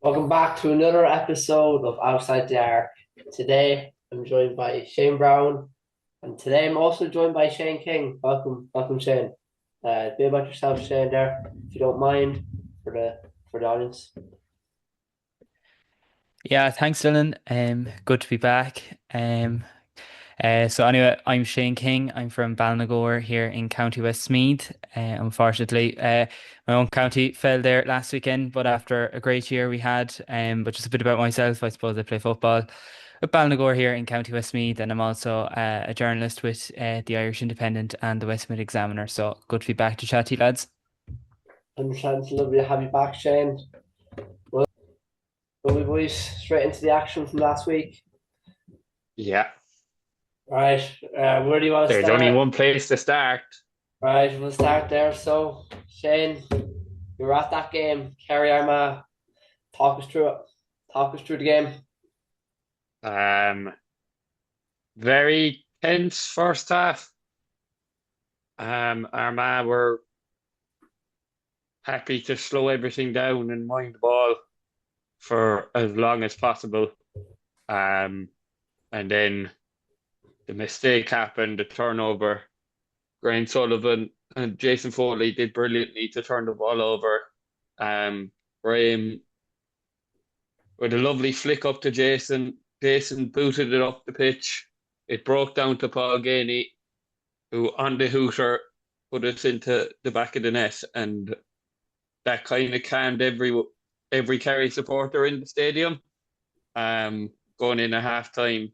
Welcome back to another episode of Outside the Arc. Today I'm joined by Shane Brown, and today I'm also joined by Shane King. Welcome, Shane. A bit about yourself, Shane, there, if you don't mind, for the audience. Yeah, thanks, Dylan. Good to be back. So anyway, I'm Shane King. I'm from Ballinagore here in County Westmeath. Unfortunately, my own county fell there last weekend, but after a great year we had, but just a bit about myself, I suppose I play football with Ballinagore here in County Westmeath, and I'm also a journalist with the Irish Independent and the Westmeath Examiner. So good to be back to chat to you lads. I'm trying to lovely to have you back, Shane. Well, we boys straight into the action from last week. Yeah, Right, where do you want to there's only start? one place to start. Right, we'll start there. So, Shane, you were at that game. Kerry Armagh, talk us through it. Talk us through the game. Um, Very tense first half. Armagh were happy to slow everything down and mind the ball for as long as possible. Um, and then the mistake happened, the turnover. Graham Sullivan and Jason Foley did brilliantly to turn the ball over. Um, Graham with a lovely flick up to Jason. Jason booted it up the pitch. It broke down to Paul Ganey, who on the hooter put it into the back of the net, and that kind of calmed every Kerry supporter in the stadium. Going in at half time,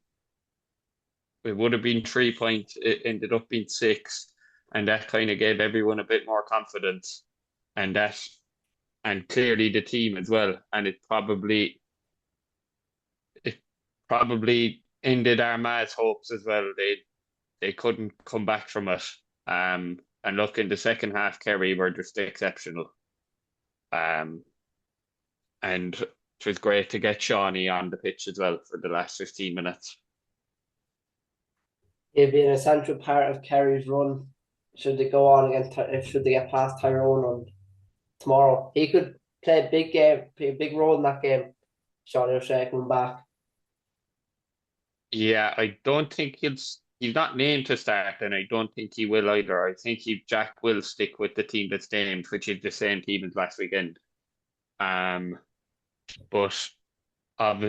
it would have been 3 points. It ended up being six, and that kind of gave everyone a bit more confidence, and that and clearly the team as well. And it probably ended Armagh's hopes as well. They couldn't come back from it. And look, in the second half, Kerry were just exceptional. Um, and it was great to get Shawnee on the pitch as well for the last 15 minutes. He'll be an essential part of Kerry's run. Should they go on against, should they get past Tyrone on tomorrow? He could play a big game, play a big role in that game. Sean O'Shea coming back. Yeah, I don't think he's not named to start, and I don't think he will either. I think Jack will stick with the team that's named, which is the same team as last weekend. Um, but of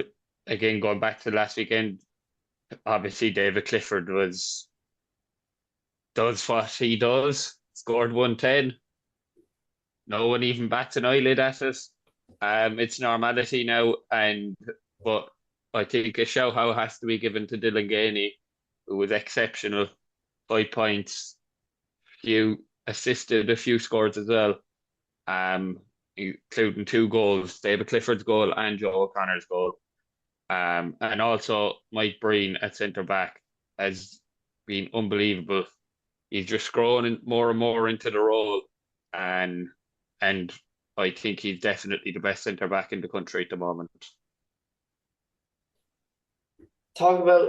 again going back to last weekend, obviously David Clifford was does what he does, scored 110. No one even bats an eyelid at it. It's normality now, and but I think a shout out has to be given to Dylan Ganey, who was exceptional. 5 points, few assisted, a few scores as well. Including two goals, David Clifford's goal and Joe O'Connor's goal. And also Mike Breen at centre back has been unbelievable. He's just growing more and more into the role, and and I think he's definitely the best centre back in the country at the moment. Talk about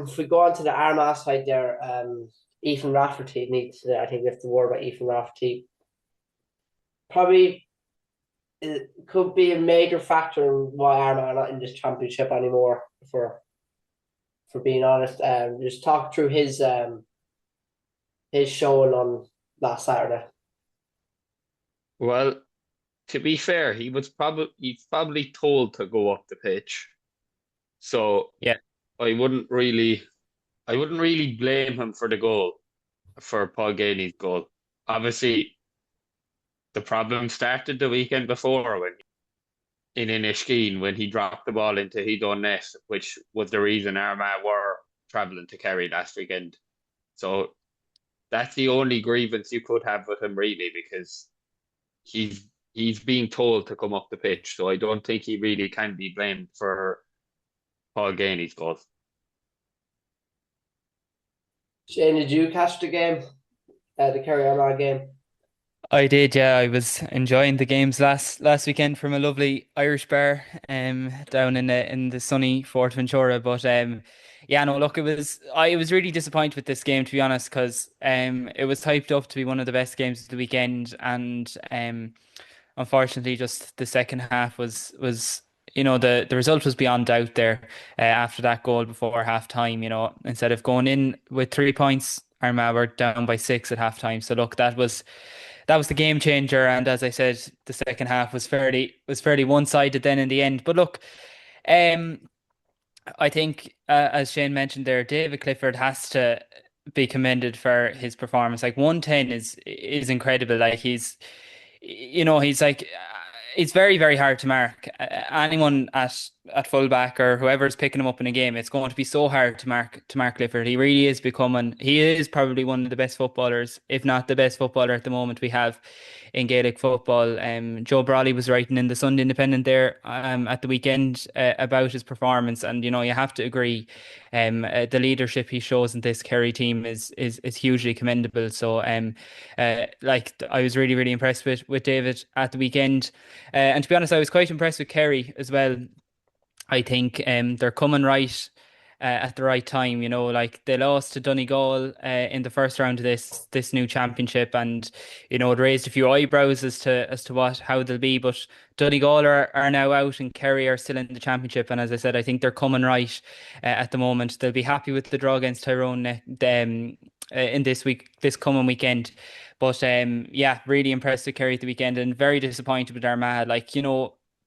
if we go on to the Armagh side there, Ethan Rafferty needs to, I think we have to worry about Ethan Rafferty. Probably it could be a major factor in why Armagh are not in this championship anymore, for being honest. Just talk through his showing on last Saturday. Well, to be fair, he's probably told to go up the pitch, so Yeah. I wouldn't really I wouldn't really blame him for the goal, for Paul Ganey's goal. Obviously, the problem started the weekend before when in Inishkeen when he dropped the ball into his own net, which was the reason Armagh were travelling to Kerry last weekend. So that's the only grievance you could have with him, really, because he's being told to come up the pitch. So I don't think he really can be blamed for Paul Ganey's goal. Shane, did you catch the game? The Kerry Armagh game? I did, yeah. I was enjoying the games last weekend from a lovely Irish bar down in the sunny Forteventura. But yeah, no, look, I was really disappointed with this game, to be honest, because it was hyped up to be one of the best games of the weekend, and unfortunately just the second half was the result was beyond doubt there after that goal before half time. Instead of going in with 3 points, Armagh were down by 6 at half time. So look, that was the game changer. And as I said, the second half was fairly one-sided then in the end. But look, um, I think, as Shane mentioned there, David Clifford has to be commended for his performance. Like 110 is incredible. Like he's like it's very very hard to mark anyone at fullback or whoever's picking him up in a game. It's going to be so hard to mark Clifford. He is probably one of the best footballers, if not the best footballer at the moment we have in Gaelic football. Joe Brawley was writing in the Sunday Independent there at the weekend about his performance, and you have to agree. The leadership he shows in this Kerry team is hugely commendable. So like I was really really impressed with David at the weekend, and to be honest, I was quite impressed with Kerry as well. I think they're coming right at the right time. Like they lost to Donegal in the first round of this new championship, and it raised a few eyebrows as to how they'll be. But Donegal are now out, and Kerry are still in the championship. And as I said, I think they're coming right at the moment. They'll be happy with the draw against Tyrone in this coming weekend. But yeah, really impressed with Kerry at the weekend, and very disappointed with Armagh. Like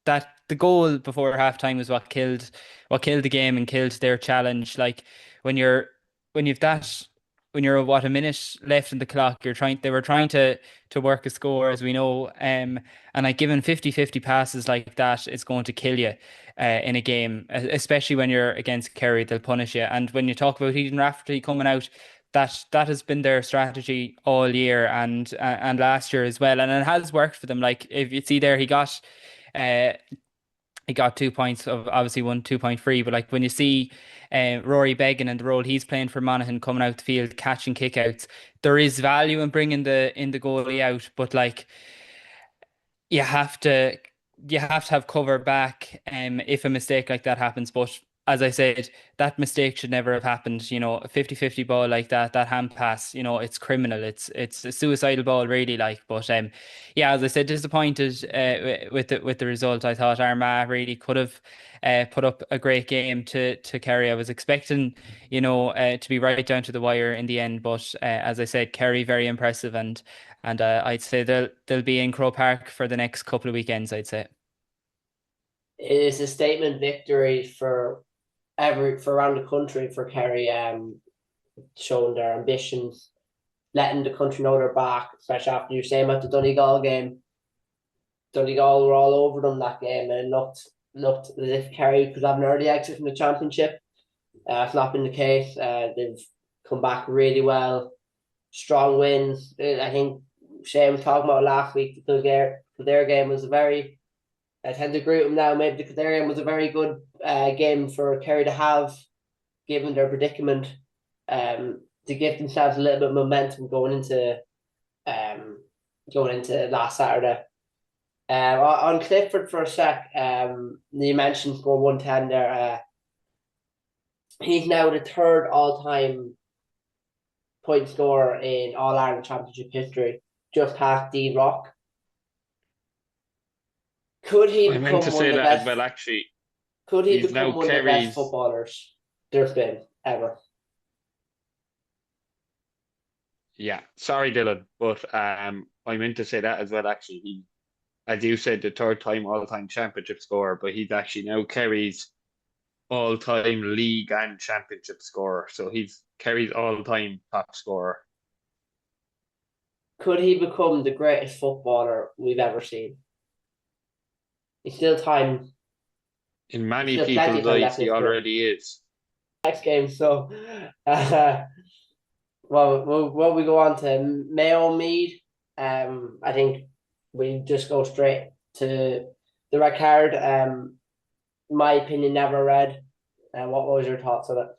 that the goal before halftime was what killed the game and killed their challenge. Like when you're when you've that when you're what a minute left in the clock, they were trying to work a score, as we know, and like given 50-50 passes like that, it's going to kill you in a game, especially when you're against Kerry. They'll punish you. And when you talk about Eden Rafferty coming out, that has been their strategy all year and last year as well, and it has worked for them. Like if you see there, uh, he got 2 points of obviously won 2 point free, but like when you see Rory Began and the role he's playing for Monaghan coming out the field catching kickouts, there is value in bringing the goalie out, but like you have to you have to have cover back if a mistake like that happens. But as I said, that mistake should never have happened. A 50-50 ball like that hand pass, it's criminal. It's a suicidal ball really, like. But yeah, as I said, disappointed with the result. I thought Armagh really could have put up a great game to Kerry. I was expecting, to be right down to the wire in the end, but as I said, Kerry very impressive, and I'd say they'll be in Croke Park for the next couple of weekends, I'd say. It is a statement victory for around the country for Kerry, showing their ambitions, letting the country know they're back, especially after you saying about the Donegal game. Donegal were all over them that game, and looked as if Kerry could have an early exit from the championship. It's not been the case. They've come back really well. Strong wins. I think Shane was talking about last week. The Kildare game was a very. I tend to agree with him now. Maybe the Kildare game was a very good game for Kerry to have, given their predicament, to give themselves a little bit of momentum going into last Saturday. On Clifford for a sec, you mentioned score 110 there. He's now the third all-time point scorer in All Ireland Championship history, just past Dean Rock. Could he I meant become to one say of the that as best? well, actually. Could he He's become now one of the best Kerry's. footballers there's been ever? Yeah, sorry, Dylan, but I meant to say that as well, actually. As you said, the third time all-time championship scorer, but he's actually now Kerry's all-time league and championship scorer. So he's Kerry's all-time top scorer. Could he become the greatest footballer we've ever seen? He's still time. In There's many still plenty of people's time eyes, left in he his career. already is. Next game, so well, we go on to Mayo Mead. I think we just go straight to the red card. In my opinion, never red. What was your thoughts on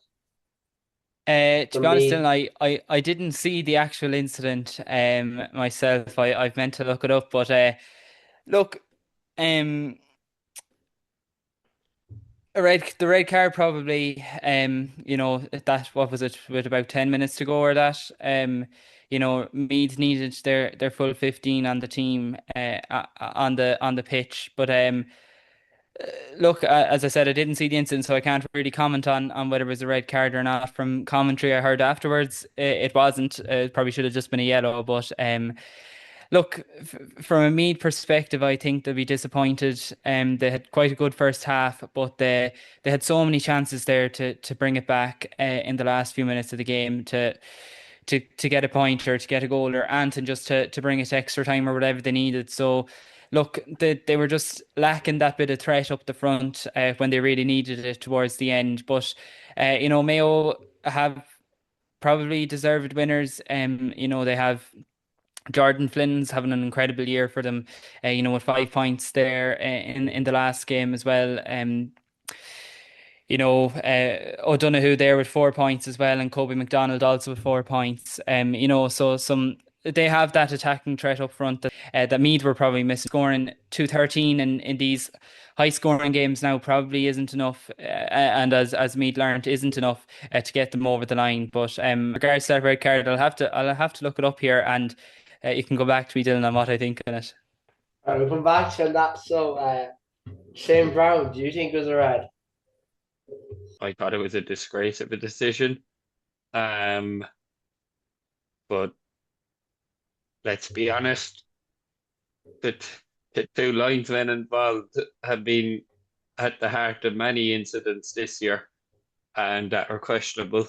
it To be from honest, Dylan, Mead? I didn't see the actual incident myself. I've meant to look it up, but look, um, the red card probably, that what was it with about 10 minutes to go or that, Meads needed their full 15 on the team on the pitch, but Look, as I said, I didn't see the incident, so I can't really comment on whether it was a red card or not. From commentary I heard afterwards, it wasn't. It probably should have just been a yellow. But look, from a Mead perspective, I think they'll be disappointed. They had quite a good first half, but they had so many chances there to bring it back in the last few minutes of the game to get a point or to get a goal or and just to bring it to extra time or whatever they needed. So look, they were just lacking that bit of threat up the front when they really needed it towards the end. But Mayo have probably deserved winners. They have Jordan Flynn's having an incredible year for them. With 5 points there in the last game as well. O'Donoghue there with 4 points as well, and Kobe McDonald also with 4 points. So they have that attacking threat up front that Meath were probably missing. Scoring 213 in these high scoring games now probably isn't enough, and as Meath learned, isn't enough to get them over the line. But regards to that red card, I'll have to look it up here, and you can go back to me, Dylan, on what I think on it. We'll come back to that. So, Shane Brown, do you think it was a red? I thought it was a disgrace of a decision. But let's be honest, the two linesmen involved have been at the heart of many incidents this year and that are questionable.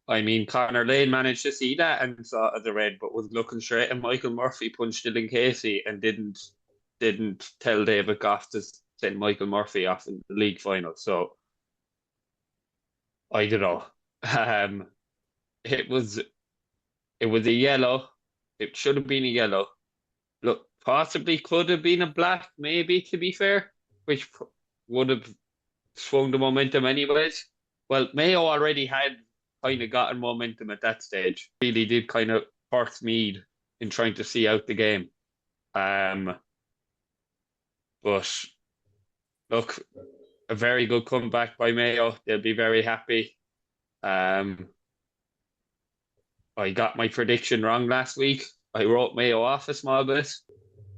I mean, Connor Lane managed to see that and saw it as a red, but was looking straight at Michael Murphy punched Dylan Casey and didn't tell David Goff to send Michael Murphy off in the league final. So I don't know. Um, it was it was a yellow. It should have been a yellow. Look, possibly could have been a black, maybe to be fair, which would have swung the momentum anyways. Well, Mayo already had kind of gotten momentum at that stage. Really did kind of hurt Mead in trying to see out the game. But look, a very good comeback by Mayo. They'll be very happy. I got my prediction wrong last week. I wrote Mayo off a small bit.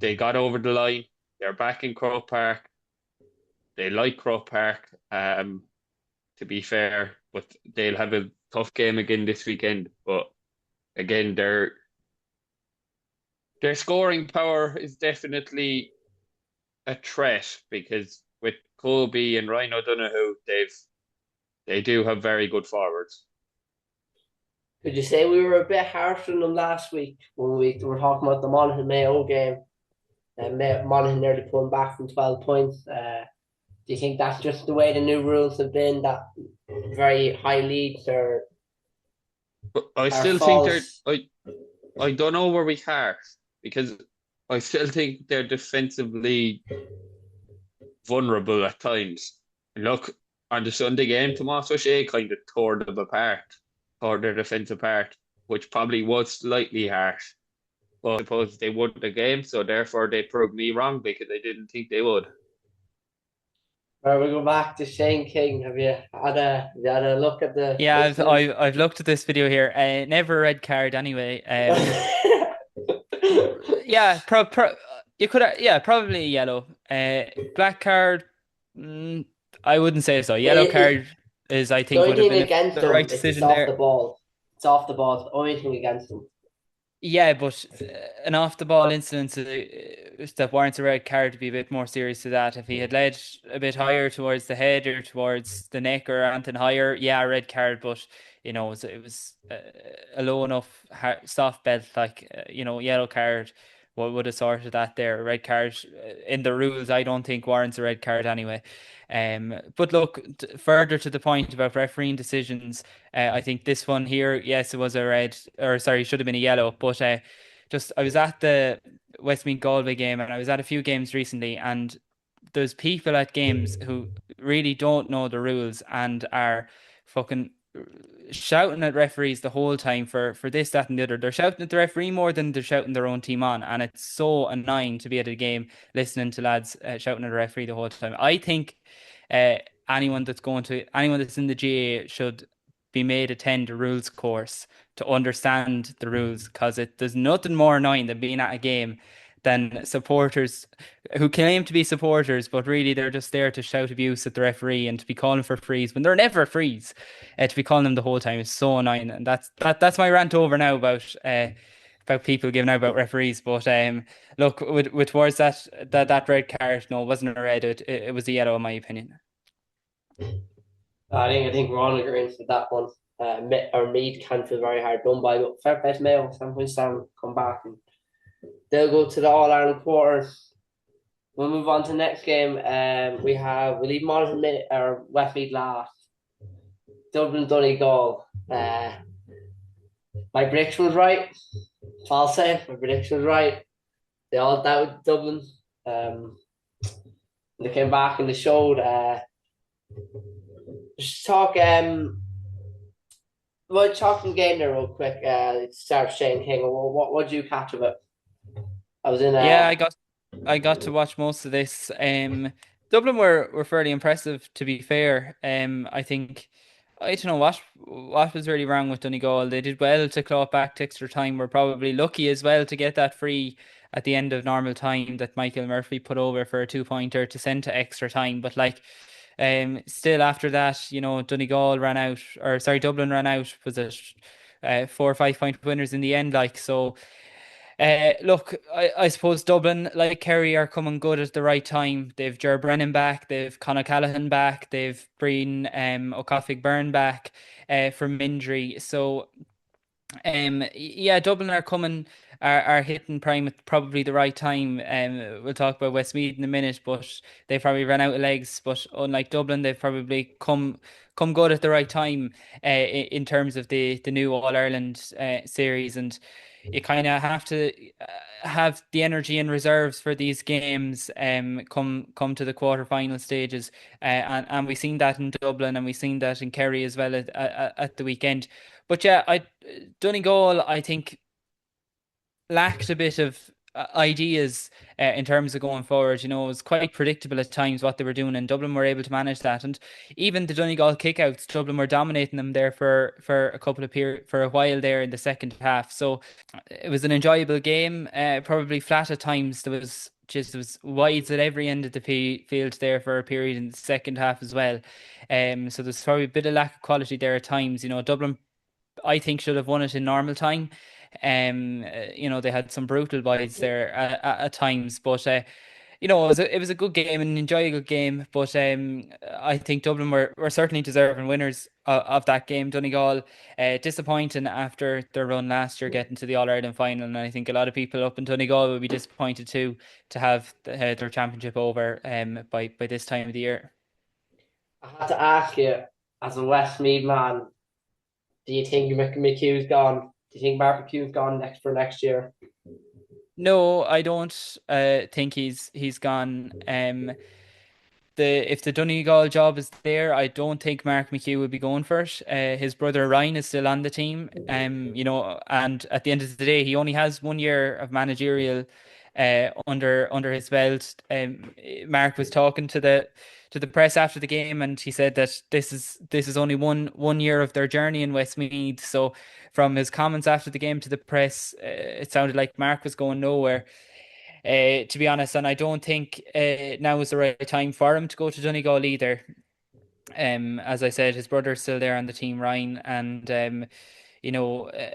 They got over the line. They're back in Croke Park. They like Croke Park, to be fair, but they'll have a tough game again this weekend. But again, their scoring power is definitely a threat because with Kobe and Ryan O'Donoghue, they do have very good forwards. Could you say we were a bit harsh on them last week when we were talking about the Monaghan Mayo game? And Monaghan nearly pulling back from 12 points. Do you think that's just the way the new rules have been, that very high leads But I are still think false? I don't know where we are because I still think they're defensively vulnerable at times. Look, on the Sunday game, Tomas O'Shea kind of tore their defence apart, which probably was slightly harsh. But I suppose they won the game, so therefore they proved me wrong because I didn't think they would. Right, we go back to Shane King. Have you had a look at the Yeah, incident? I've looked at this video here. Never a red card anyway. Yeah, you could yeah, probably yellow. Black card, mm, I wouldn't say so. Yellow It, card is, I the think, only would have thing been against the right them is it's decision off there. the ball. It's off the ball. It's the only thing against them. Yeah, but an off the ball incident that warrants a red card to be a bit more serious to that. If he had led a bit higher towards the head or towards the neck or anything higher, yeah, red card. But it was a low enough soft belt, like yellow card. What would have sorted that there? A red card in the rules, I don't think warrants a red card anyway. But look, further to the point about refereeing decisions. I think this one here, yes, it was a red, or sorry, it should have been a yellow. But just I was at the Westmeath Galway game, and I was at a few games recently, and there's people at games who really don't know the rules and are fucking shouting at referees the whole time for this, that, and the other. They're shouting at the referee more than they're shouting their own team on, and it's so annoying to be at a game listening to lads shouting at the referee the whole time. I think uh, anyone that's in the GA should be made attend a rules course to understand the rules, because there's nothing more annoying than being at a game than supporters who claim to be supporters, but really they're just there to shout abuse at the referee and to be calling for frees when they're never frees. To be calling them the whole time is so annoying, and that's my rant over now about people giving out about referees. But look, with towards that red card, no, it wasn't a red. It was a yellow, in my opinion. I think we're all in agreement with that one. Or Mead can feel very hard done by, but fair play to Mayo. Some points down, come back, and they'll go to the All Ireland quarter. We'll move on to the next game. We leave Monaghan or Westmeath last. Dublin Donegal. My prediction was right. I'll say my prediction was right. They all doubted Dublin. They came back and they showed. Just talk. Well, talking game there real quick. Start Shane King. What did you catch of it? I was in. Yeah, I got to watch most of this. Dublin were fairly impressive, to be fair. I think I don't know what was really wrong with Donegal. They did well to claw it back to extra time. Were probably lucky as well to get that free at the end of normal time that Michael Murphy put over for a 2-pointer to send to extra time. But like, still after that, Donegal ran out, or sorry, Dublin ran out. Was it 4 or 5 point winners in the end? Like so. Look, I suppose Dublin, like Kerry, are coming good at the right time. They've Ger Brennan back, they've Conor Callaghan back, they've Breen O'Coffig Byrne back from injury. So yeah, Dublin are coming, are hitting prime at probably the right time. We'll talk about Westmeath in a minute, but they probably ran out of legs. But unlike Dublin, they've probably come good at the right time in terms of the new All Ireland series, and you kind of have to have the energy and reserves for these games. Come to the quarter-final stages, and we've seen that in Dublin, and we've seen that in Kerry as well at the weekend. But yeah, Donegal, I think, lacked a bit of ideas in terms of going forward. It was quite predictable at times what they were doing, and Dublin were able to manage that. And even the Donegal kickouts, Dublin were dominating them there for a couple of for a while there in the second half. So it was an enjoyable game, probably flat at times. There was wides at every end of the field there for a period in the second half as well. So there's probably a bit of lack of quality there at times. Dublin, I think, should have won it in normal time. They had some brutal bites there at times, but it was a good game, an enjoyable game. But I think Dublin were certainly deserving winners of that game. Donegal, disappointing after their run last year, getting to the All Ireland final, and I think a lot of people up in Donegal will be disappointed too to have their championship over by this time of the year. I had to ask you, as a Westmeath man, do you think McHugh's gone? Do you think Mark McHugh's gone next year? No, I don't think he's gone. If the Donegal job is there, I don't think Mark McHugh would be going for it. His brother Ryan is still on the team. And at the end of the day, he only has 1 year of managerial under his belt. Mark was talking to the press after the game, and he said that this is only one year of their journey in Westmeath. So from his comments after the game to the press, it sounded like Mark was going nowhere. To be honest, and I don't think now is the right time for him to go to Donegal either. As I said, his brother's still there on the team, Ryan, and you know, uh,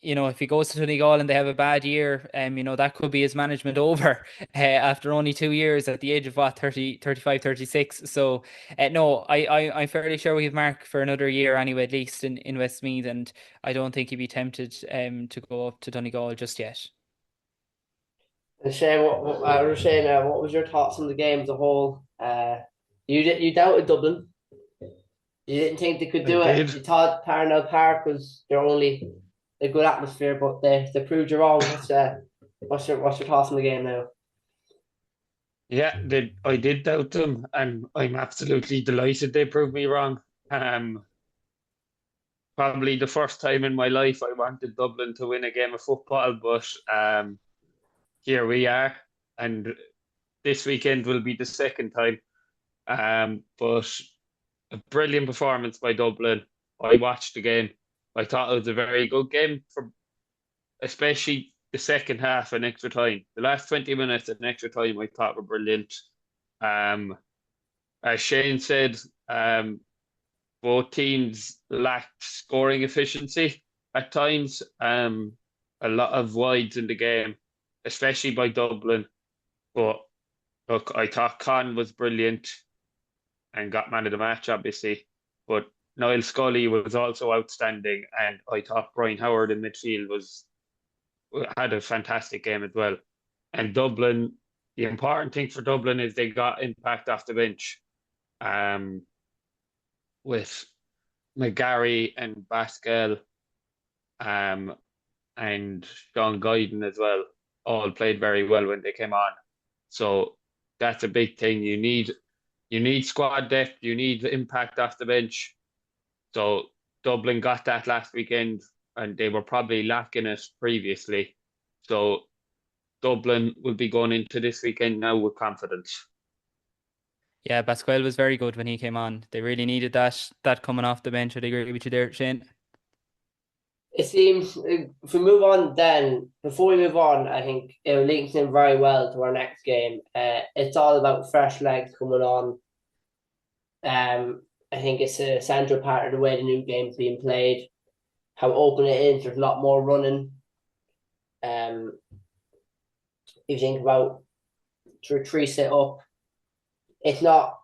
if he goes to Donegal and they have a bad year, that could be his management over after only 2 years at the age of what, 30, 35, 36. So, no, I'm fairly sure we have Mark for another year anyway, at least in Westmeath, and I don't think he'd be tempted to go up to Donegal just yet. And Shane, what was your thoughts on the game as a whole? You doubted Dublin. You didn't think they could I do it. did. You thought Parnell Park was their only a good atmosphere, but they proved you wrong. What's your thoughts on the game now? Yeah, I did doubt them, and I'm absolutely delighted they proved me wrong. Um, Probably the first time in my life I wanted Dublin to win a game of football, but here we are, and this weekend will be the second time. But a brilliant performance by Dublin. I watched the game. I thought it was a very good game, especially the second half and extra time. The last 20 minutes and extra time I thought were brilliant. Um, as Shane said, both teams lacked scoring efficiency at times. A lot of wides in the game, especially by Dublin. But look, I thought Con was brilliant and got man of the match, obviously. But Niall Scully was also outstanding, and I thought Brian Howard in midfield had a fantastic game as well. And Dublin, the important thing for Dublin is they got impact off the bench, with McGarry and Pascal, um, and Sean Guyton as well. All played very well when they came on. So that's a big thing. You need squad depth. You need impact off the bench. So Dublin got that last weekend, and they were probably lacking it previously. So Dublin will be going into this weekend now with confidence. Yeah, Pasquale was very good when he came on. They really needed that coming off the bench. I'd agree with you there, Shane. It seems if we move on, then before we move on, I think it links in very well to our next game. It's all about fresh legs coming on. I think it's a central part of the way the new game's being played. How open it is, there's a lot more running. If you think about three set up, it's not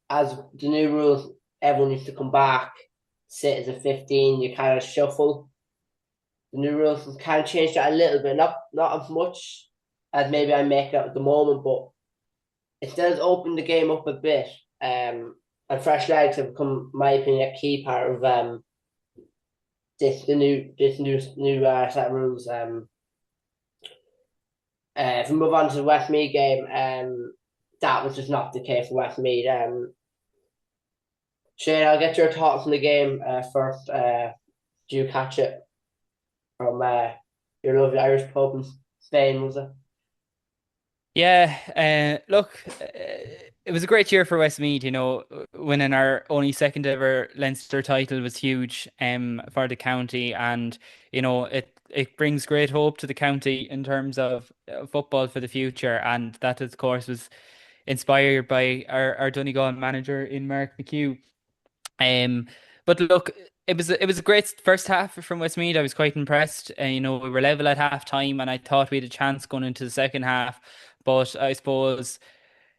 as the new rules. Everyone needs to come back, sit as a 15. You kind of shuffle. The new rules can change that a little bit, not as much as maybe I make out at the moment, but it does open the game up a bit. And fresh legs have become, in my opinion, a key part of this new set of rules. If we move on to the Westmeath game, that was just not the case for Westmeath. Shane, I'll get your thoughts on the game first. Do you catch it from your lovely Irish pub in Spain, was it? Yeah, look, it was a great year for Westmeath. Winning our only second ever Leinster title was huge for the county, and it brings great hope to the county in terms of football for the future, and that of course was inspired by our Donegal manager in Mark McHugh. Um, but look, it was a great first half from Westmeath. I was quite impressed. We were level at half time, and I thought we had a chance going into the second half. But I suppose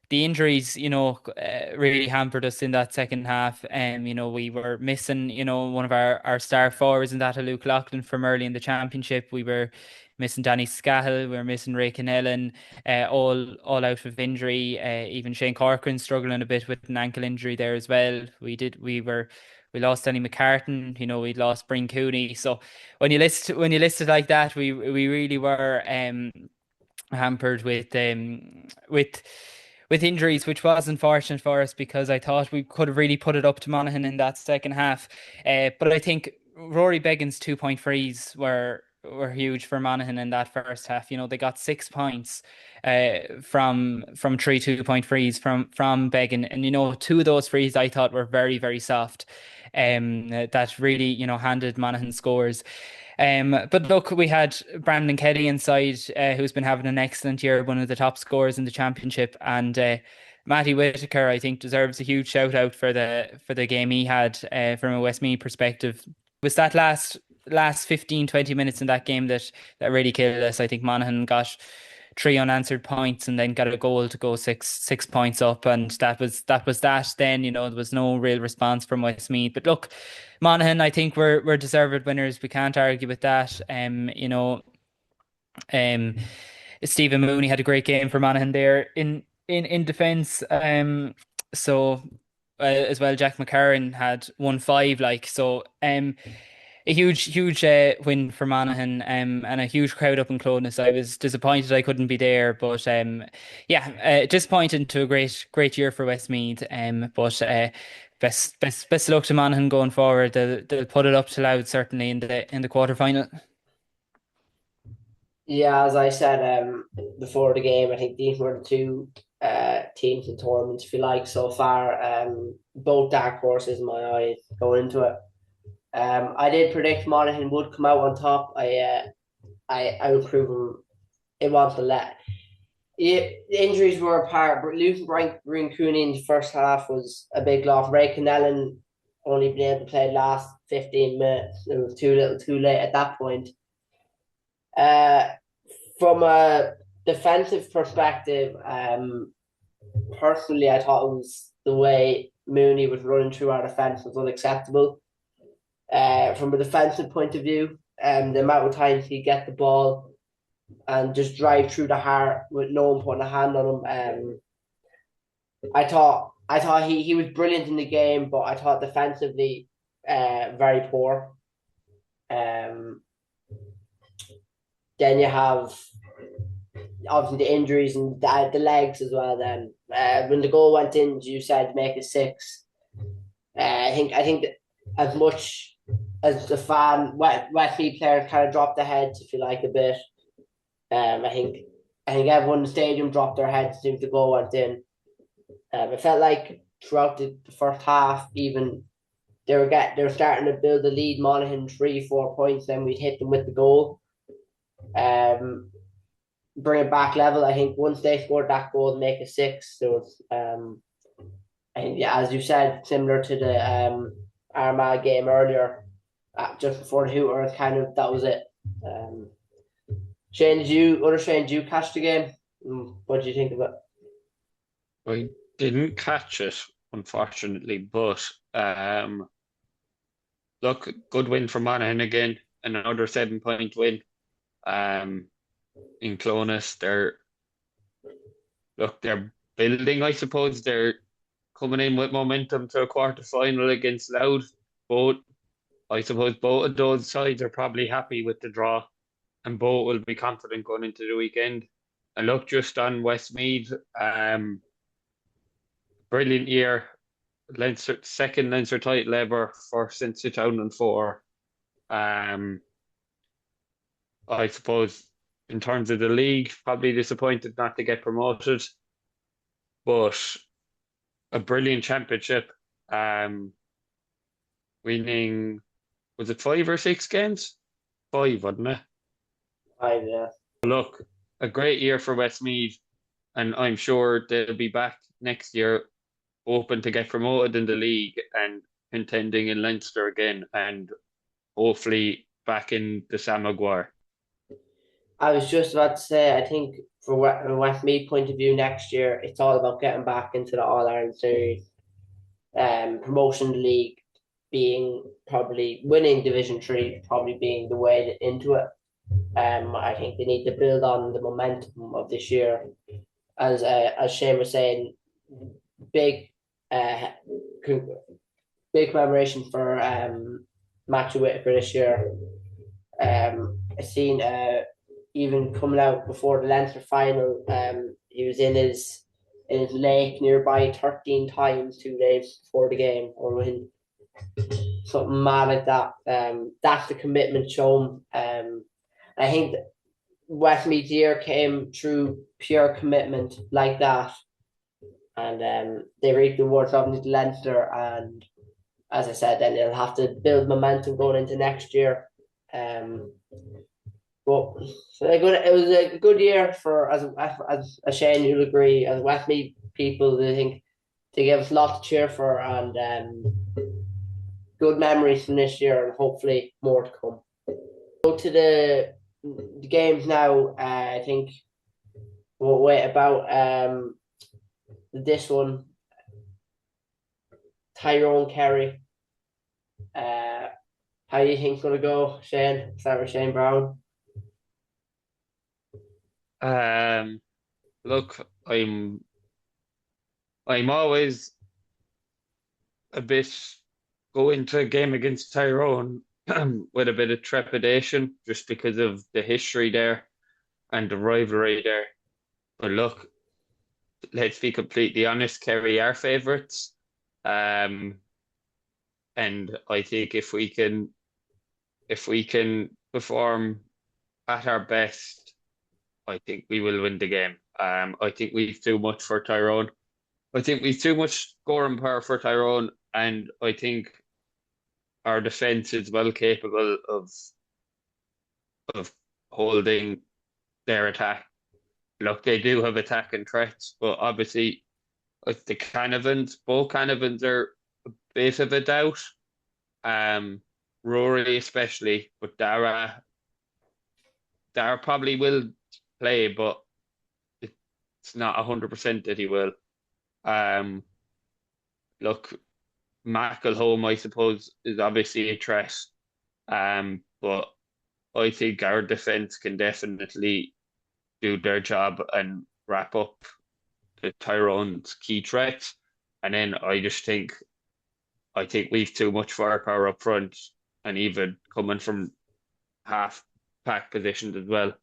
the injuries, really hampered us in that second half. We were missing, one of our star forwards in that, Luke Loughlin, from early in the championship. We were missing Danny Scahill, we were missing Ray Canellan, all out with injury. Even Shane Corcoran struggling a bit with an ankle injury there as well. We lost Danny McCartan, we lost Bryn Cooney. So when you list it like that, we really were hampered with injuries, which was unfortunate for us because I thought we could have really put it up to Monaghan in that second half. But I think Rory Beggin's 2 point frees were huge for Monaghan in that first half. They got 6 points from 3 2 point frees from Beggin, and two of those frees I thought were very, very soft. That really handed Monaghan scores. But look, we had Brandon Kelly inside, who's been having an excellent year, one of the top scorers in the championship, and Matty Whitaker, I think, deserves a huge shout out for the game he had from a Westmeath perspective. It was that last 15-20 minutes in that game that really killed us. I think Monaghan got 3 unanswered points and then got a goal to go six points up, and that was that. Then there was no real response from Westmeath. But look, Monaghan, I think we're deserved winners. We can't argue with that. Stephen Mooney had a great game for Monaghan there in defence. So as well, Jack McCarran had 1-5. A huge win for Monaghan, and a huge crowd up in Clones. I was disappointed I couldn't be there, but disappointed to a great year for Westmeath. But best luck to Monaghan going forward. They'll put it up to Louth certainly in the quarter final. Yeah, as I said before the game, I think these were the two teams in tournaments, if you like, so far. Both dark horses in my eyes going into it. I did predict Monaghan would come out on top. I I would prove him it wasn't let. Injuries were a part, but losing Brian Cooney in the first half was a big loss. Ray Connellan only been able to play the last 15 minutes. It was too little, too late at that point. From a defensive perspective, personally, I thought it was the way Mooney was running through our defense was unacceptable. From a defensive point of view, the amount of times he get the ball and just drive through the heart with no one putting a hand on him. I thought he was brilliant in the game, but I thought defensively, very poor. Then you have obviously the injuries and the legs as well. Then when the goal went in, you said make it 6. I think that as much as the fan, Westmeath players kind of dropped their heads, if you like, a bit. I think everyone in the stadium dropped their heads as soon as the goal went in. It felt like throughout the first half, even they were starting to build the lead. Monaghan 3-4 points, then we'd hit them with the goal. Bring it back level. I think once they scored that goal, make it 6. So it's, I think yeah, as you said, similar to the Armagh game earlier, just before the Hooters, kind of that was it. Shane, did you catch the game? What do you think of it? I didn't catch it, unfortunately, but look, good win for Monaghan again, another 7-point win. In Clonus, they're building, I suppose. They're coming in with momentum to a quarter final against Louth. I suppose both of those sides are probably happy with the draw, and both will be confident going into the weekend. And look, just on Westmeath, brilliant year. Second Leinster title ever for since 2004. I suppose in terms of the league, probably disappointed not to get promoted, but a brilliant championship. Winning, was it 5 or 6 games? 5, wasn't it? Yeah. Look, a great year for Westmeath, and I'm sure they'll be back next year, hoping to get promoted in the league and contending in Leinster again, and hopefully back in the Sam Maguire. I was just about to say, I think from a Westmeath point of view, next year it's all about getting back into the All Ireland series, promotion league being probably winning Division 3, probably being the way into it. I think they need to build on the momentum of this year. As Shane was saying, big big commemoration for Matthew Whitaker this year. I seen even coming out before the Leinster final, he was in his lake nearby 13 times 2 days before the game, or when something mad like that. That's the commitment shown. I think Westmeath's year came through pure commitment like that, and they reaped the rewards of the Leinster. And as I said, then they'll have to build momentum going into next year. But it was a good year for as Shane, you'll agree, as Westmeath people. I think they gave us a lot to cheer for, and good memories from this year, and hopefully more to come. Go to the games now. I think we'll wait about this one. Tyrone Kerry. How do you think it's gonna go, Shane? Start with Shane Brown. Look, I'm always a bit go into a game against Tyrone with a bit of trepidation just because of the history there and the rivalry there. But look, let's be completely honest, Kerry are favourites. And I think if we can perform at our best, I think we will win the game. I think we've too much for Tyrone. I think we've too much scoring power for Tyrone, and I think our defence is well capable of holding their attack. Look, they do have attacking threats, but obviously, if the Canavans, both Canavans are a bit of a doubt. Um, Rory especially, but Dara probably will play, but it's not 100% that he will. Um, look, McElhone, I suppose, is obviously a threat. But I think our defense can definitely do their job and wrap up the Tyrone's key threats. And then I think we've too much firepower up front, and even coming from half pack positions as well.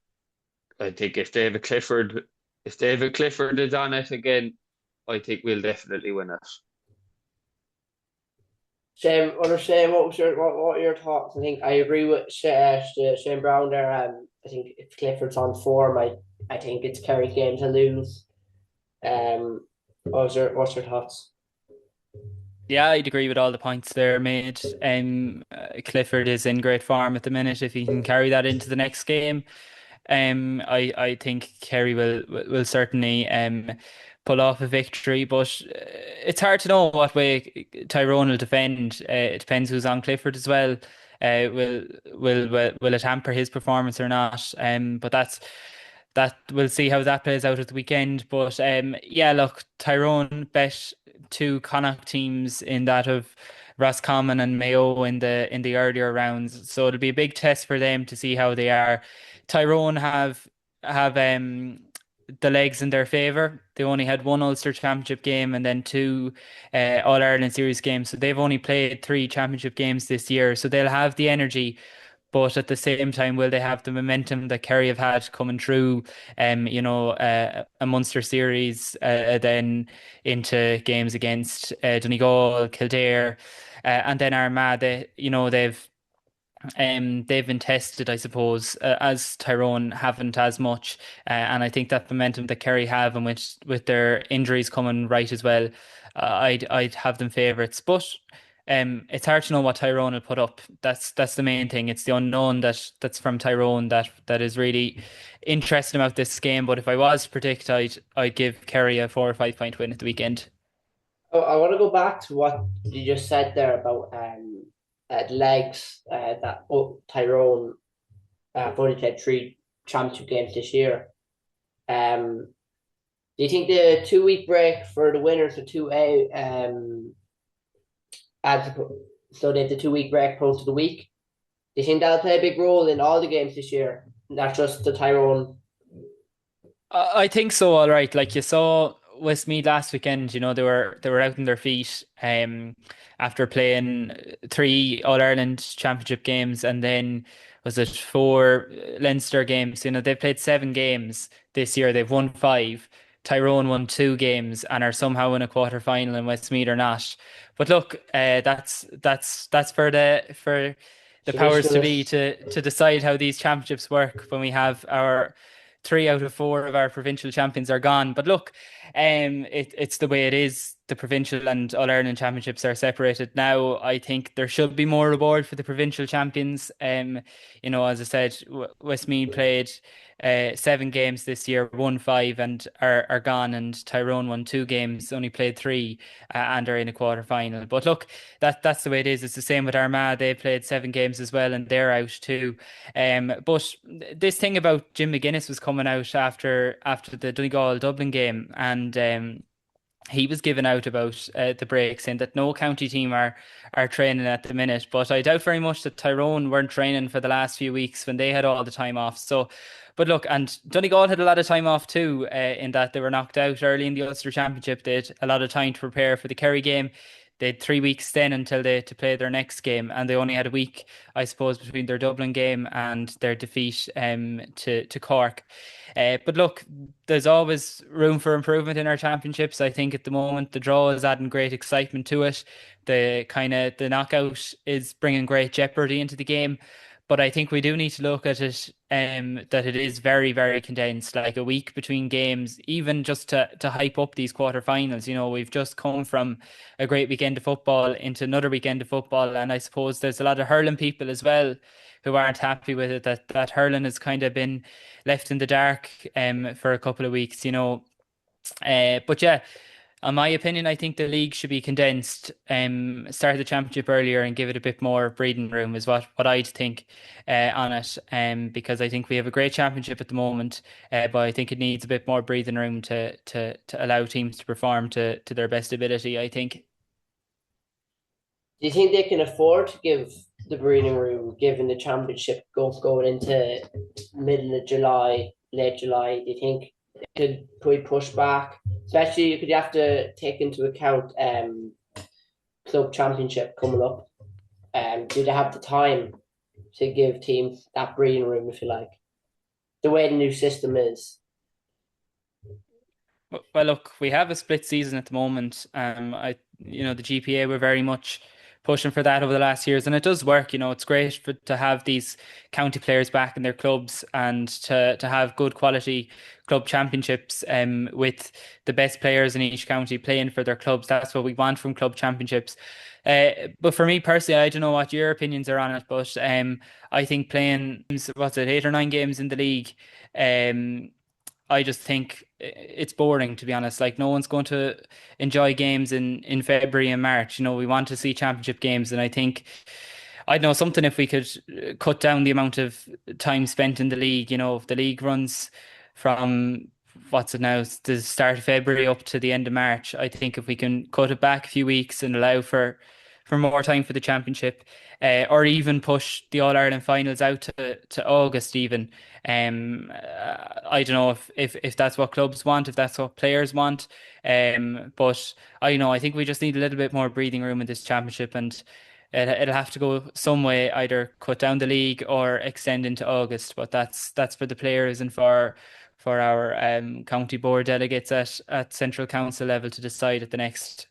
I think if David Clifford is on it again, I think we'll definitely win it. Shane, Shane, what are your thoughts? I think I agree with Shane Brown there. I think if Clifford's on form, I think it's Kerry's game to lose. What's your thoughts? Yeah, I'd agree with all the points there made. Clifford is in great form at the minute. If he can carry that into the next game, I think Kerry will certainly pull off a victory. But it's hard to know what way Tyrone will defend. It depends who's on Clifford as well. Will it hamper his performance or not? But that we'll see how that plays out at the weekend. But yeah, look, Tyrone bet two Connacht teams in that of Roscommon and Mayo in the earlier rounds. So it'll be a big test for them to see how they are. Tyrone have the legs in their favour. They only had one Ulster Championship game and then two All Ireland Series games. So they've only played three Championship games this year. So they'll have the energy, but at the same time, will they have the momentum that Kerry have had coming through, a Munster series, then into games against Donegal, Kildare, and then Armagh. They've been tested, I suppose, as Tyrone haven't as much, and I think that momentum that Kerry have, and with their injuries coming right as well, I'd have them favourites. But it's hard to know what Tyrone will put up. That's the main thing. It's the unknown that's from Tyrone that is really interesting about this game. But if I was to predict, I'd give Kerry a 4 or 5 point win at the weekend. Oh, I want to go back to what you just said there about legs. Tyrone have only played three championship games this year. Do you think the 2 week break for the winners of 2A as so they have the 2 week break opposed to the week? Do you think that'll play a big role in all the games this year, not just the Tyrone? I think so, all right. Like you saw Westmeath last weekend, they were out on their feet after playing three All Ireland Championship games and then was it four Leinster games. They've played 7 games this year. They've won five. Tyrone won 2 games and are somehow in a quarter final and Westmeath are not. But look, that's for the powers to be Traditionalist. to decide how these championships work when we have our 3 out of 4 of our provincial champions are gone. But look, it's the way it is. The provincial and All Ireland championships are separated now. I think there should be more reward for the provincial champions. As I said, Westmeath played 7 games this year, won five and are gone, and Tyrone won 2 games, only played three, and are in a quarter final. But look, that's the way it is. It's the same with Armagh. They played 7 games as well, and they're out too. But this thing about Jim McGuinness was coming out after the Donegal Dublin game, and he was given out about the break, saying that no county team are training at the minute. But I doubt very much that Tyrone weren't training for the last few weeks when they had all the time off. So, but look, and Donegal had a lot of time off too, in that they were knocked out early in the Ulster Championship. They had a lot of time to prepare for the Kerry game. They had 3 weeks then until they to play their next game, and they only had a week, I suppose, between their Dublin game and their defeat to Cork. But look, there's always room for improvement in our championships. I think at the moment the draw is adding great excitement to it. The knockout is bringing great jeopardy into the game. But I think we do need to look at it that it is very, very condensed, like a week between games, even just to hype up these quarterfinals. You know, we've just come from a great weekend of football into another weekend of football, and I suppose there's a lot of hurling people as well who aren't happy with it. That hurling has kind of been left in the dark for a couple of weeks, you know. But yeah, in my opinion, I think the league should be condensed. Start the championship earlier and give it a bit more breathing room is what I'd think on it. Because I think we have a great championship at the moment, but I think it needs a bit more breathing room to allow teams to perform to their best ability, I think. Do you think they can afford to give the breathing room, given the championship going into middle of July, late July? Do you think it could be pushed back? Especially because you have to take into account club championship coming up. Do they have the time to give teams that breathing room, if you like? The way the new system is. Well, look, we have a split season at the moment. The GPA were very much pushing for that over the last years, and it does work. You know, it's great to have these county players back in their clubs and to have good quality club championships. With the best players in each county playing for their clubs. That's what we want from club championships. But for me personally, I don't know what your opinions are on it, but I think playing what's it, 8 or 9 games in the league. I just think it's boring, to be honest. Like, no one's going to enjoy games in February and March. You know, we want to see championship games, and I think I'd know something if we could cut down the amount of time spent in the league. You know, if the league runs from what's it now, it's the start of February up to the end of March. I think if we can cut it back a few weeks and allow for more time for the championship, or even push the All Ireland finals out to August even. I don't know if that's what clubs want, if that's what players want. But I think we just need a little bit more breathing room in this championship, and it'll have to go some way, either cut down the league or extend into August. But that's for the players and for our county board delegates at central council level to decide at the next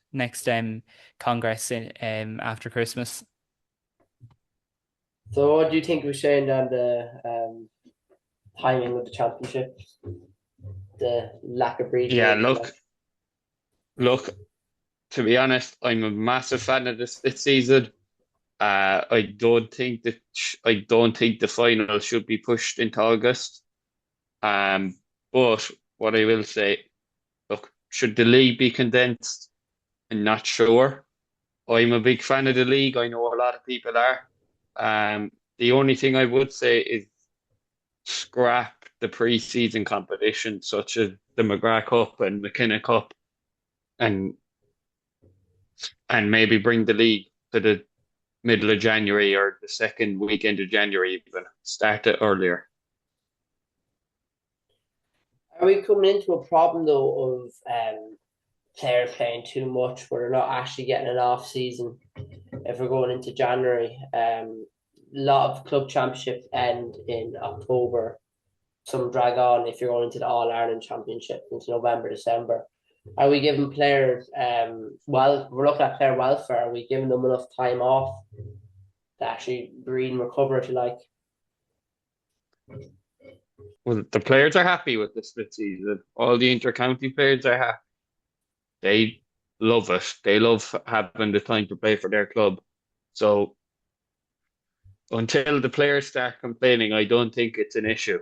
congress after Christmas. So, what do you think was saying on the timing of the championship? The lack of breathing Yeah, room, if you like. look. To be honest, I'm a massive fan of this season. I don't think the final should be pushed into August. But what I will say, look, should the league be condensed? I'm not sure. I'm a big fan of the league. I know a lot of people are. The only thing I would say is scrap the pre-season competition, such as the McGrath Cup and McKenna Cup, and maybe bring the league to the middle of January or the second weekend of January, even start it earlier. Are we coming into a problem though of players playing too much where they're not actually getting an off season if we're going into January? A lot of club championships end in October. Some drag on if you're going into the All Ireland Championship into November, December. Are we giving players we're looking at player welfare, are we giving them enough time off to actually breathe and recover, if you like? Well, the players are happy with the split season. All the inter-county players are happy. They love it. They love having the time to play for their club. So until the players start complaining, I don't think it's an issue.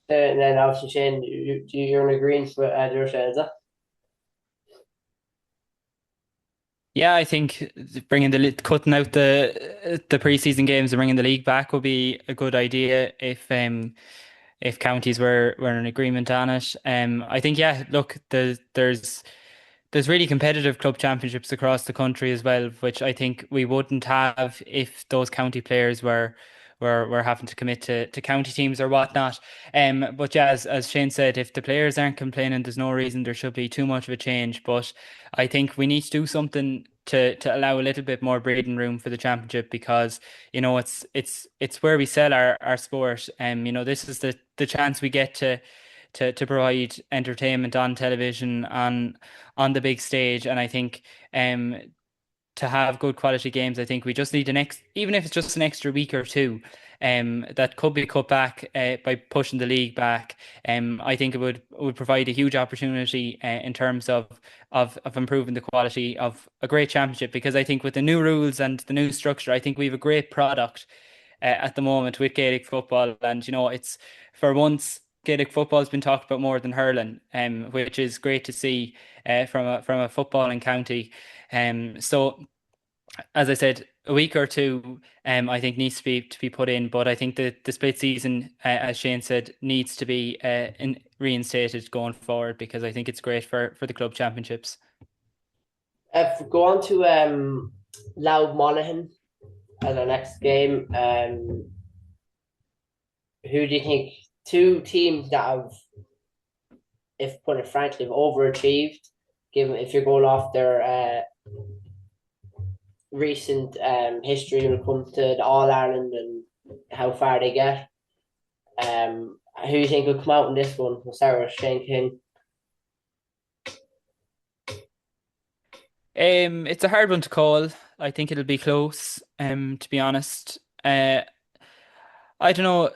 And then obviously Shane, you're in agreement with your saying, is that? Yeah, I think cutting out the preseason games and bringing the league back would be a good idea if counties were in agreement on it. I think, yeah, look, there's really competitive club championships across the country as well, which I think we wouldn't have if those county players were having to commit to county teams or whatnot. But yeah, as Shane said, if the players aren't complaining, there's no reason there should be too much of a change. But I think we need to do something to allow a little bit more breathing room for the championship, because it's where we sell our sport. This is the chance we get to provide entertainment on television, on the big stage. And I think to have good quality games. I think we just need even if it's just an extra week or two, that could be cut back by pushing the league back. I think it would provide a huge opportunity in terms of improving the quality of a great championship, because I think with the new rules and the new structure, I think we have a great product at the moment with Gaelic football. And it's, for once, Gaelic football has been talked about more than hurling, which is great to see from a footballing county. So as I said, a week or two, I think needs to be put in. But I think the split season, as Shane said, needs to be reinstated going forward, because I think it's great for the club championships. If we go on to Louth Monaghan as our next game, who do you think, two teams that have, if put it frankly, have overachieved, given if you're going off their recent history when it comes to the All Ireland and how far they get. Who do you think will come out in this one? We'll start with Shane King. It's a hard one to call. I think it'll be close, to be honest. I don't know.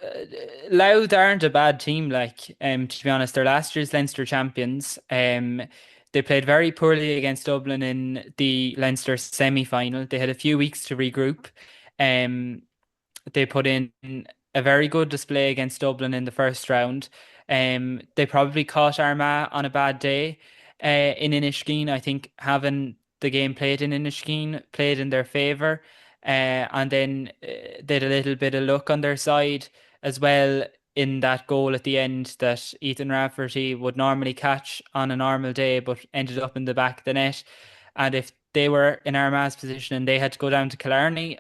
Louth aren't a bad team, like, to be honest. They're last year's Leinster champions. They played very poorly against Dublin in the Leinster semi-final. They had a few weeks to regroup. Um, they put in a very good display against Dublin in the first round. They probably caught Armagh on a bad day in Inniskeen. I think having the game played in Inniskeen played in their favour. And then they had a little bit of luck on their side as well, in that goal at the end that Ethan Rafferty would normally catch on a normal day, but ended up in the back of the net. And if they were in Armagh's position and they had to go down to Killarney,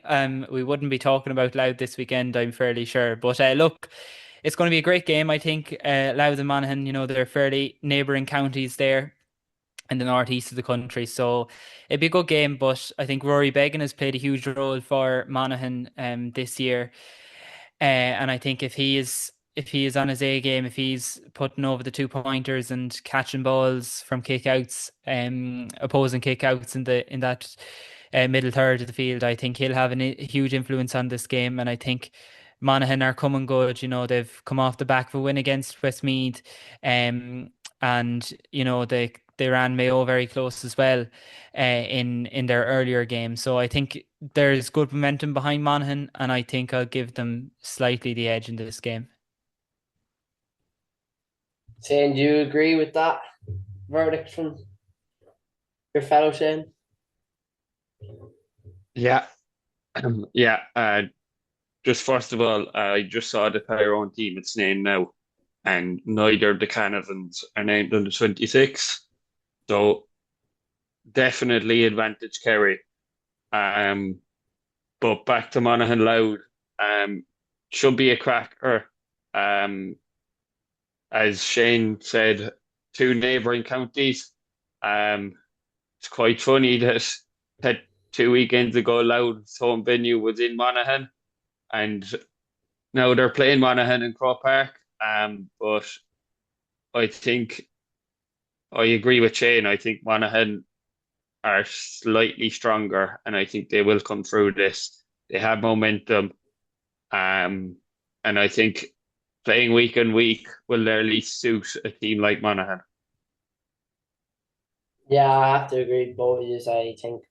we wouldn't be talking about Louth this weekend, I'm fairly sure. But look, it's going to be a great game, I think. Louth and Monaghan, they're fairly neighbouring counties there in the northeast of the country. So it'd be a good game, but I think Rory Began has played a huge role for Monaghan this year. And I think if he is on his A game, if he's putting over the 2 pointers and catching balls from kickouts, opposing kickouts in that middle third of the field, I think he'll have a huge influence on this game. And I think Monaghan are coming good. They've come off the back of a win against Westmeath, and they ran Mayo very close as well in their earlier game. So I think there's good momentum behind Monaghan, and I think I'll give them slightly the edge in this game. Shane, do you agree with that verdict from your fellow Shane? Yeah. Yeah. Just first of all, I just saw the Tyrone team it's named now, and neither of the Canavans are named under 26. So definitely advantage Kerry. But back to Monaghan Louth, should be a cracker. As Shane said, two neighbouring counties. It's quite funny that 2 weekends ago, Louth's home venue was in Monaghan, and now they're playing Monaghan in Croke Park. But I think I agree with Shane. I think Monaghan are slightly stronger, and I think they will come through this. They have momentum, and I think playing week on week will at least suit a team like Monaghan. Yeah, I have to agree with both of you. I think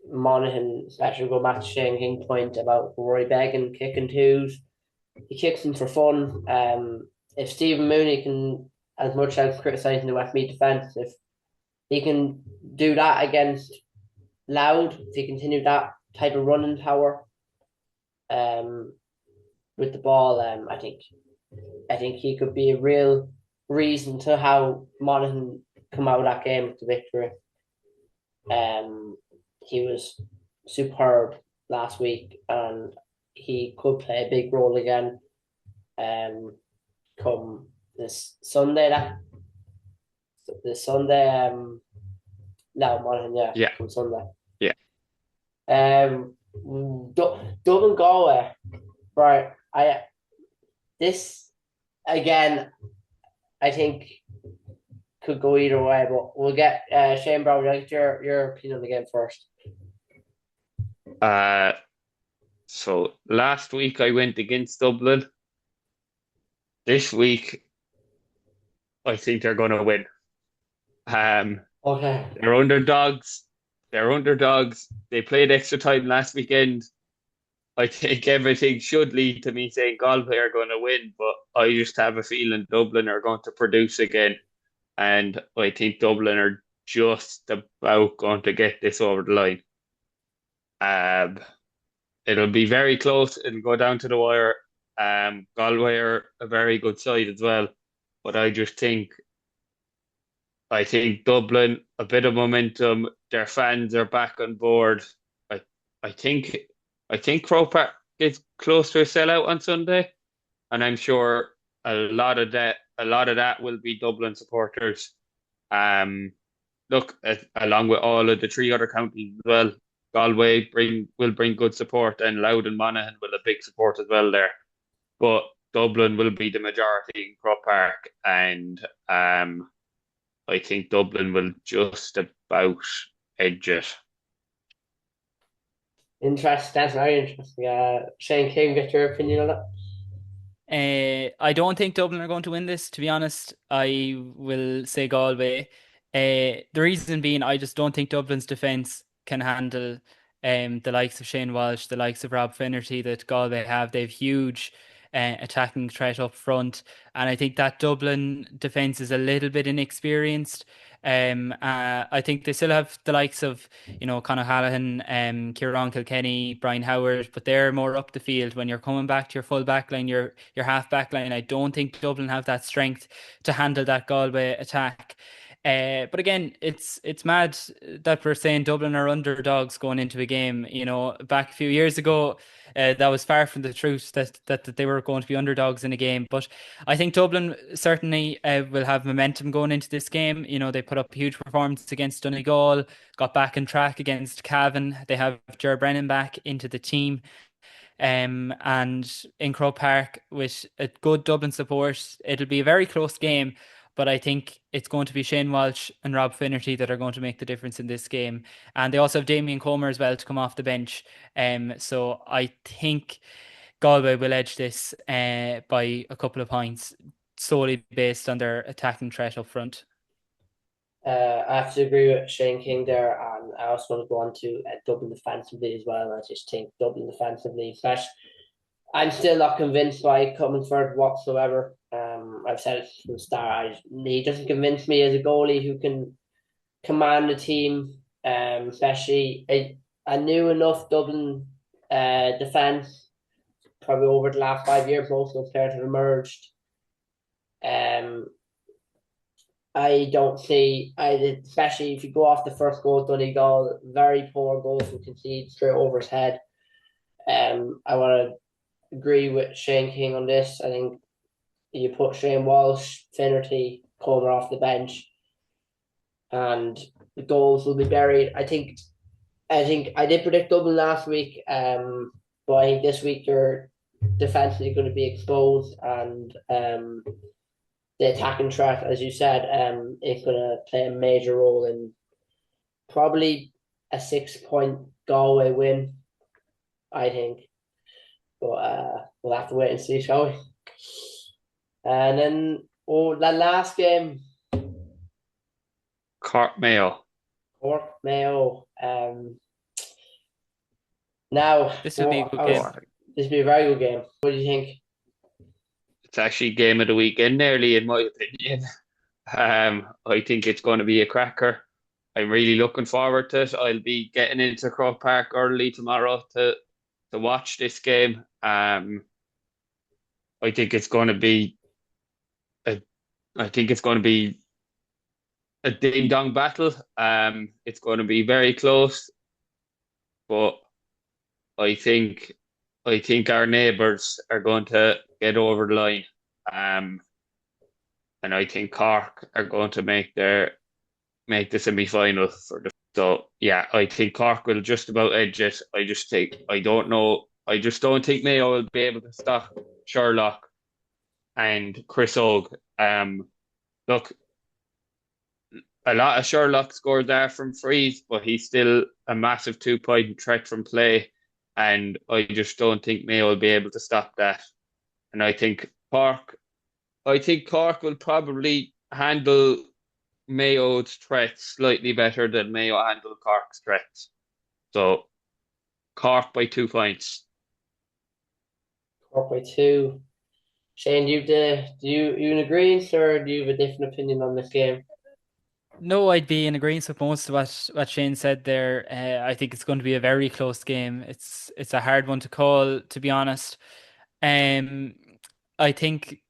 Monaghan, especially go back to Shane King's point about Rory Began kicking twos. He kicks them for fun. If Stephen Mooney can, as much as criticising the Westmeath defence, if he can do that against Louth, if he continue that type of running power with the ball, I think he could be a real reason to how Monaghan come out of that game with the victory. He was superb last week, and he could play a big role again. Come this Sunday, no, Monaghan, Yeah, come Sunday. yeah. Dublin Galway, right? This again, I think could go either way, but we'll get Shane Brown. I'll get your opinion on the game first. Uh, so last week I went against Dublin. This week I think they're going to win. Um, Okay. they're underdogs. They're underdogs. They played extra time last weekend. I think everything should lead to me saying Galway are going to win, but I just have a feeling Dublin are going to produce again, and I think Dublin are just about going to get this over the line. Um, it'll be very close. It'll go down to the wire. Galway are a very good side as well, but I think Dublin a bit of momentum. Their fans are back on board. I I think I think Croke Park is close to a sellout on Sunday, and I'm sure a lot of that will be Dublin supporters. Um, look, along with all of the three other counties as well, Galway will bring good support, and Louth and Monaghan will have big support as well there. But Dublin will be the majority in Croke Park, and I think Dublin will just about edge it. Interesting. That's very interesting. Shane King, get your opinion on it. I don't think Dublin are going to win this, to be honest. I will say Galway. The reason being, I just don't think Dublin's defence can handle the likes of Shane Walsh, the likes of Rob Finnerty that Galway have. They've huge attacking threat up front, and I think that Dublin defence is a little bit inexperienced. I think they still have the likes of Conor Hallahan, Kieran Kilkenny, Brian Howard, but they're more up the field. When you're coming back to your full back line, your half back line, I don't think Dublin have that strength to handle that Galway attack. But again, it's mad that we're saying Dublin are underdogs going into a game. Back a few years ago, that was far from the truth that they were going to be underdogs in a game. But I think Dublin certainly will have momentum going into this game. They put up a huge performance against Donegal, got back on track against Cavan. They have Ger Brennan back into the team. And in Croke Park, with a good Dublin support, it'll be a very close game. But I think it's going to be Shane Walsh and Rob Finnerty that are going to make the difference in this game. And they also have Damien Comer as well to come off the bench. So I think Galway will edge this by a couple of points, solely based on their attacking threat up front. I have to agree with Shane King there, and I also want to go on to Dublin defensively as well. I just think Dublin defensively, especially, I'm still not convinced by Comerford whatsoever. I've said it from the start. He doesn't convince me as a goalie who can command the team. Especially I knew enough Dublin defense probably over the last 5 years. Most of those players have emerged. Um, I don't see, especially if you go off the first goal, Donegal, very poor goals to concede straight over his head. I want to agree with Shane King on this. I think you put Shane Walsh, Finnerty, Comer off the bench, and the goals will be buried. I think I did predict Dublin last week, but I think this week their defense is going to be exposed, and the attacking threat, as you said, is going to play a major role in probably a 6 point Galway win, I think. But we'll have to wait and see, shall we? And then, the last game, Cork Mayo. Cork Mayo. Now, This will be a good game. this will be a very good game. What do you think? It's actually game of the weekend nearly, in my opinion. I think it's going to be a cracker. I'm really looking forward to it. I'll be getting into Croke Park early tomorrow to watch this game. I think it's going to be a I think it's going to be a ding dong battle. It's going to be very close, but I think I think our neighbours are going to get over the line. Um, and I think Cork are going to make the semi final for the. So yeah, I think Cork will just about edge it. I don't know. I just don't think Mayo will be able to stop Sherlock and Chris Og. Look, a lot of Sherlock scores there from frees, but he's still a massive 2 point threat from play. And I just don't think Mayo will be able to stop that. And I think Cork will probably handle Mayo's threats slightly better than Mayo handle Cork's threats. So Cork by 2 points. Cork by two. Shane, do you in agreement or do you have a different opinion on this game? No, I'd be in agreement with most of what Shane said there. I think it's going to be a very close game. It's a hard one to call, to be honest. Um, I think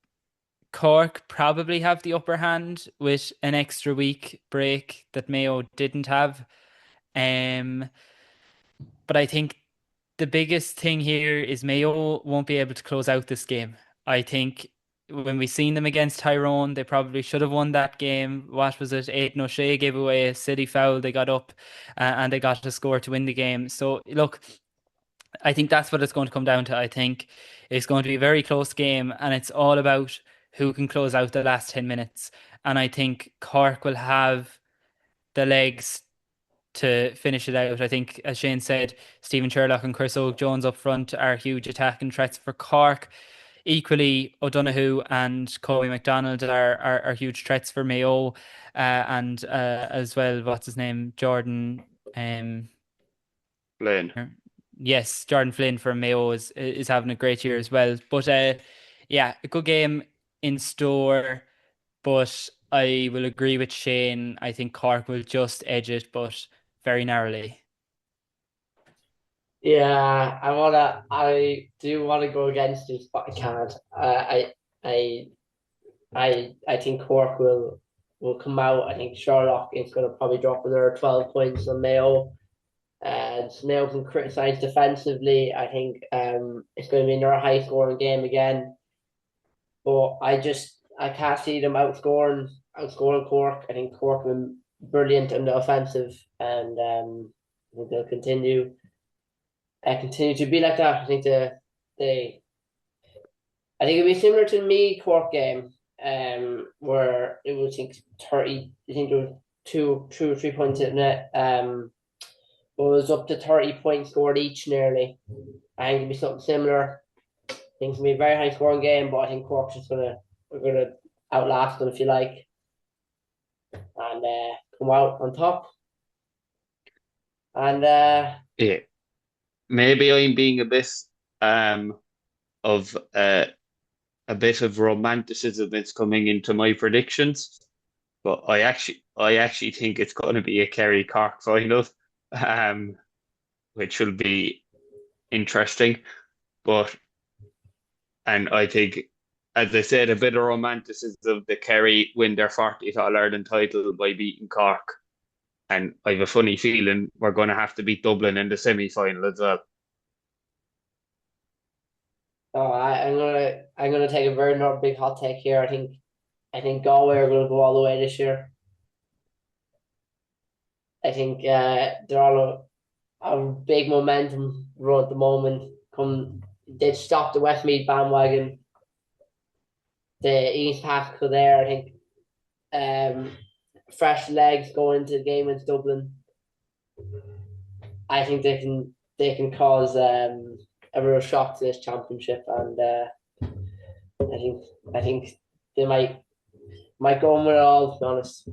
Cork probably have the upper hand with an extra week break that Mayo didn't have. Um, but I think the biggest thing here is Mayo won't be able to close out this game. I think when we seen them against Tyrone, they probably should have won that game. What was it? Aidan O'Shea gave away a silly foul. They got up and they got a score to win the game. So look, I think that's what it's going to come down to. I think it's going to be a very close game, and it's all about who can close out the last 10 minutes. And I think Cork will have the legs to finish it out. I think, as Shane said, Stephen Sherlock and Chris Oak-Jones up front are huge attacking threats for Cork. Equally, O'Donoghue and Corey McDonald are huge threats for Mayo, and as well, what's his name, Jordan. Lane. Yes, Jordan Flynn from Mayo is having a great year as well. But yeah, a good game in store. But I will agree with Shane. I think Cork will just edge it, but very narrowly. Yeah, I do wanna go against this, but I can't. I I think Cork will come out. I think Sherlock is gonna probably drop another 12 points on Mayo. And Mayo can criticize defensively. I think it's gonna be another high scoring game again. But I can't see them outscoring Cork. I think Cork have been brilliant in the offensive, and I think they'll continue to be like that. They I think it'll be similar to the me Cork game, where it was, I think, 30. I think there was 2 or 3 points in it. But it was up to 30 points scored each nearly. I think it'll be something similar. I think it's gonna be a very high scoring game, but I think Cork's just gonna we're gonna outlast them if you like, and come out on top. And Yeah. Maybe I'm being um of a bit of romanticism is coming into my predictions, but I actually think it's going to be a Kerry Cork final, um, which will be interesting. But and I think, as I said, a bit of romanticism. The Kerry win their 40th All Ireland title by beating Cork, and I have a funny feeling we're going to have to beat Dublin in the semi-final as well. I'm gonna take a very not big hot take here. I think Galway are gonna go all the way this year. I think they're all a big momentum run at the moment. They've stopped the Westmeath bandwagon. The East Pascal there, I think fresh legs going into the game in Dublin. I think they can cause a real shock to this championship, and I think they might go in with it all. To be honest,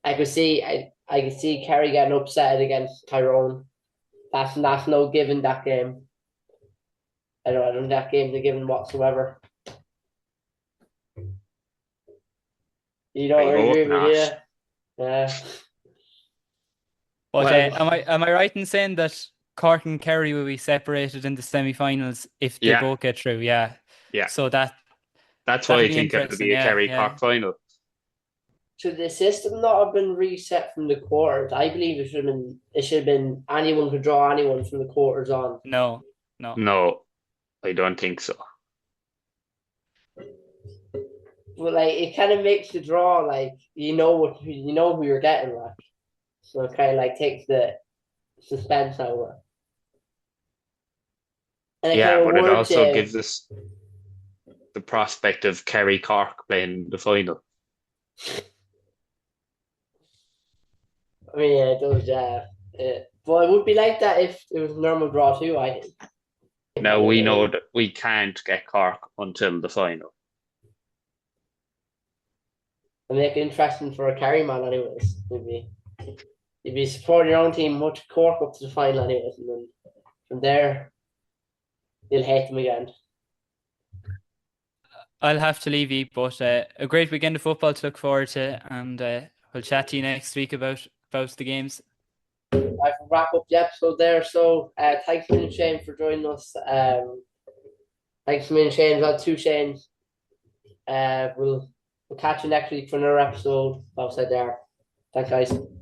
I could see Kerry getting upset against Tyrone. That's no given that game. I don't think that game's a given whatsoever. You I don't hope agree with me, not. yeah? But Well, am I right in saying that Cork and Kerry will be separated in the semi-finals if they yeah, both get through? Yeah. yeah. So That's why that'll I be think it'll interesting. be a Yeah, Kerry yeah. Cork final. Should the system not have been reset from the quarters? I believe it should have been anyone could draw anyone from the quarters on. No, no. No, I don't think so. But like it kind of makes the draw like who you're getting like. So it kind of like takes the suspense out of it. And it kind Yeah, of but it works also you. gives us the prospect of Kerry Cork playing the final. I mean, yeah, it does, but it would be like that if it was a normal draw too, I think. Now we know that we can't get Cork until the final. And make it interesting for a carry man, anyways. You'd be supporting your own team, much Cork up to the final, anyways, and then from there, you'll hate them again. I'll have to leave you, but a great weekend of football to look forward to, and we'll chat to you next week about the games. I can wrap up the episode there. So, thanks a million, Shane, for joining us. Thanks a million, Shane. We've got two Shanes. We'll catch you next week for another episode. Outside there. Thanks, guys.